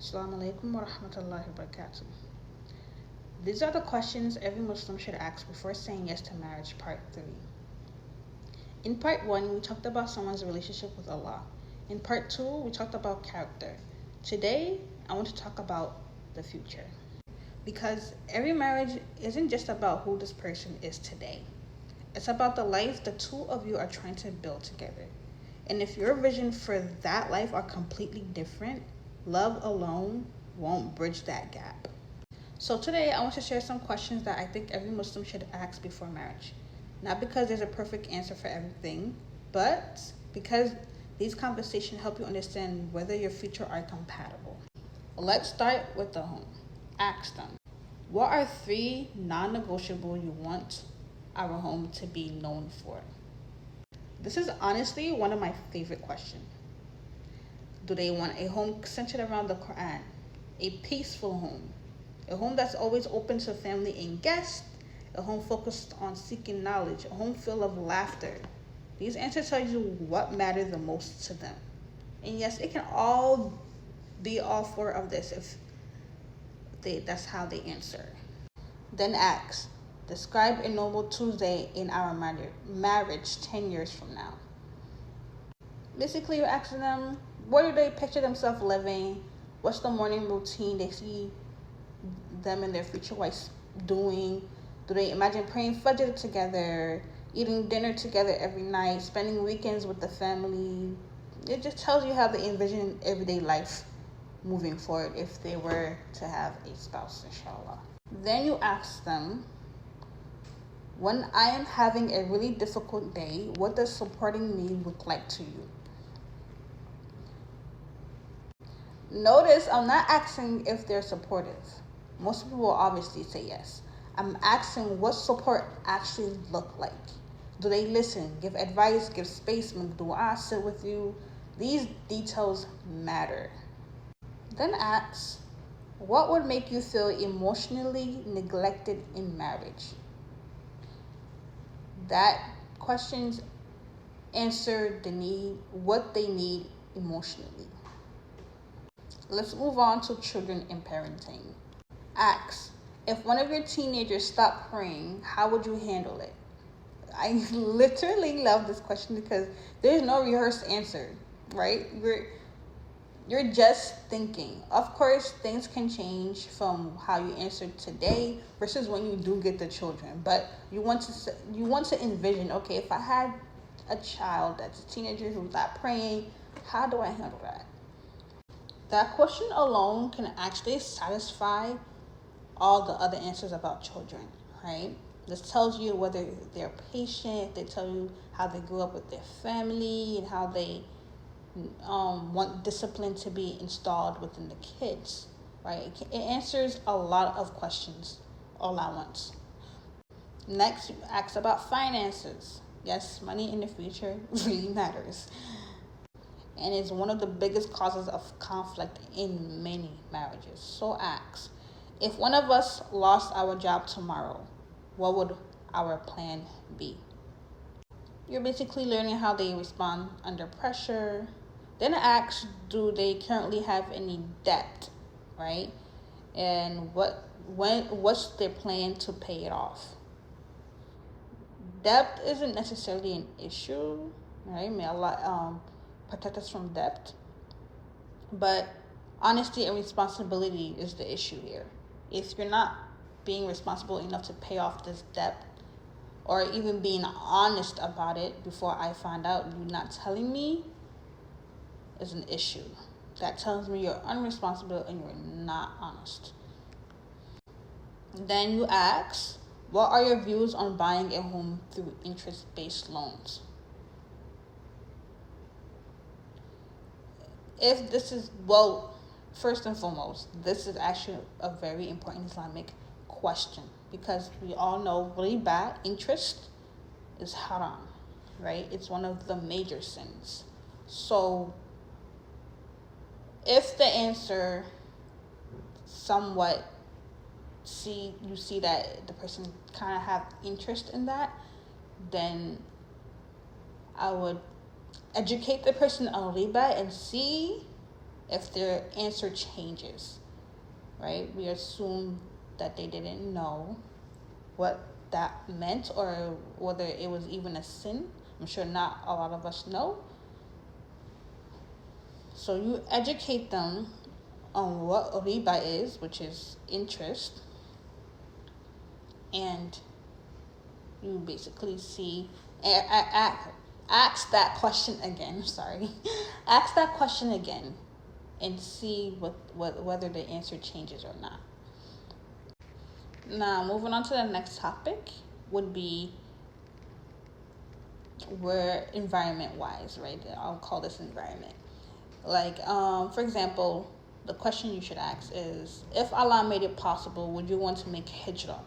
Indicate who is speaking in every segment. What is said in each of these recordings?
Speaker 1: Assalamu alaikum wa rahmatullahi wa barakatuh. These are the questions every Muslim should ask before saying yes to marriage, part 3. In part 1, we talked about someone's relationship with Allah. In part 2, we talked about character. Today, I want to talk about the future. Because every marriage isn't just about who this person is today. It's about the life the two of you are trying to build together. And if your vision for that life are completely different, love alone won't bridge that gap. So today I want to share some questions that I think every Muslim should ask before marriage. Not because there's a perfect answer for everything, but because these conversations help you understand whether your future are compatible. Let's start with the home. Ask them, what are 3 non-negotiable you want our home to be known for? This is honestly one of my favorite questions. Do they want a home centered around the Quran? A peaceful home? A home that's always open to family and guests? A home focused on seeking knowledge? A home full of laughter? These answers tell you what matters the most to them. And yes, it can all be all 4 of this if that's how they answer. Then ask, describe a normal Tuesday in our marriage 10 years from now. Basically, you're asking them, what do they picture themselves living? What's the morning routine they see them and their future wives doing? Do they imagine praying Fajr together, eating dinner together every night, spending weekends with the family? It just tells you how they envision everyday life moving forward if they were to have a spouse, inshallah. Then you ask them, when I am having a really difficult day, what does supporting me look like to you? Notice I'm not asking if they're supportive. Most people will obviously say yes. I'm asking what support actually look like. Do they listen, give advice, give space, make dua, sit with you? These details matter. Then ask, what would make you feel emotionally neglected in marriage? That questions answer what they need emotionally. Let's move on to children and parenting. Ask, if one of your teenagers stopped praying, how would you handle it? I literally love this question because there's no rehearsed answer, right? You're just thinking. Of course, things can change from how you answered today versus when you do get the children. But you want to envision, okay, if I had a child that's a teenager who's not praying, how do I handle that? That question alone can actually satisfy all the other answers about children, right? This tells you whether they're patient, they tell you how they grew up with their family and how they want discipline to be installed within the kids, right? It answers a lot of questions all at once. Next, you ask about finances. Yes, money in the future really matters. And it's one of the biggest causes of conflict in many marriages. So ask, if one of us lost our job tomorrow, what would our plan be? You're basically learning how they respond under pressure. Then ask, do they currently have any debt, right? And what's their plan to pay it off? Debt isn't necessarily an issue, right? May Allah protect us from debt. But honesty and responsibility is the issue here. If you're not being responsible enough to pay off this debt, or even being honest about it before I find out, you not telling me is an issue. That tells me you're unresponsible and you're not honest. Then you ask, what are your views on buying a home through interest-based loans? If this is, first and foremost, this is actually a very important Islamic question because we all know riba, interest, is haram, right? It's one of the major sins. So if the answer somewhat you see that the person kind of have interest in that, then I would educate the person on riba and see if their answer changes, right? We assume that they didn't know what that meant or whether it was even a sin. I'm sure not a lot of us know. So you educate them on what riba is, which is interest, and you basically see, ask that question again. Sorry, ask that question again, and see whether the answer changes or not. Now, moving on to the next topic would be where environment wise, right? I'll call this environment. Like, for example, the question you should ask is, if Allah made it possible, would you want to make hijrah?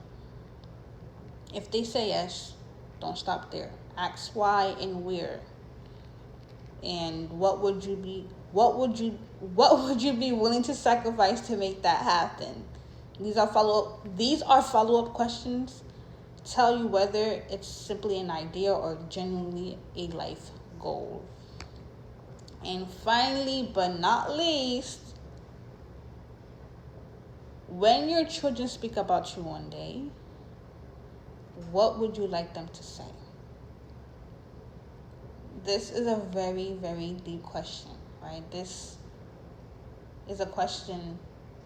Speaker 1: If they say yes, don't stop there. Ask why and where. And what would you be willing to sacrifice to make that happen? These are follow-up questions. Tell you whether it's simply an idea or genuinely a life goal. And finally, but not least, when your children speak about you one day, what would you like them to say? This is a very, very deep question, right? This is a question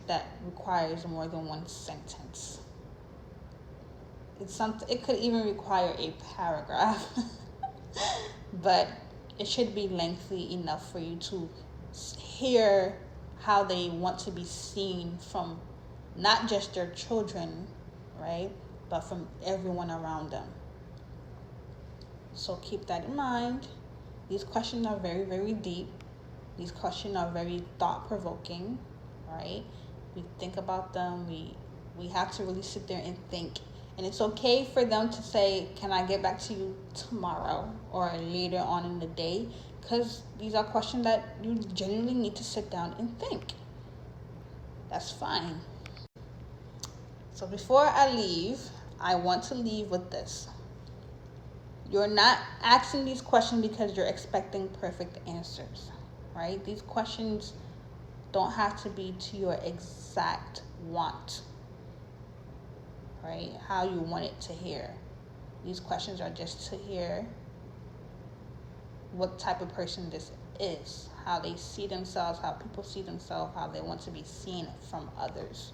Speaker 1: that requires more than one sentence. It could even require a paragraph, but it should be lengthy enough for you to hear how they want to be seen from not just their children, right, but from everyone around them. So keep that in mind. These questions are very, very deep. These questions are very thought-provoking, right? We think about them. We have to really sit there and think. And it's okay for them to say, can I get back to you tomorrow or later on in the day? Because these are questions that you genuinely need to sit down and think. That's fine. So before I leave, I want to leave with this. You're not asking these questions because you're expecting perfect answers, right? These questions don't have to be to your exact want, right? How you want it to hear. These questions are just to hear what type of person this is, how they see themselves, how people see themselves, how they want to be seen from others.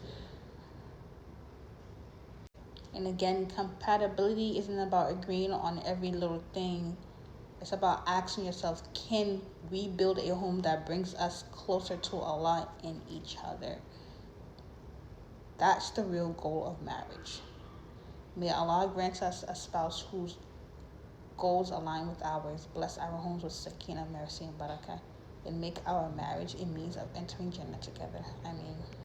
Speaker 1: And again, compatibility isn't about agreeing on every little thing. It's about asking yourself, can we build a home that brings us closer to Allah and each other? That's the real goal of marriage. May Allah grant us a spouse whose goals align with ours, bless our homes with sakina, mercy, and barakah, and make our marriage a means of entering Jannah together. I mean.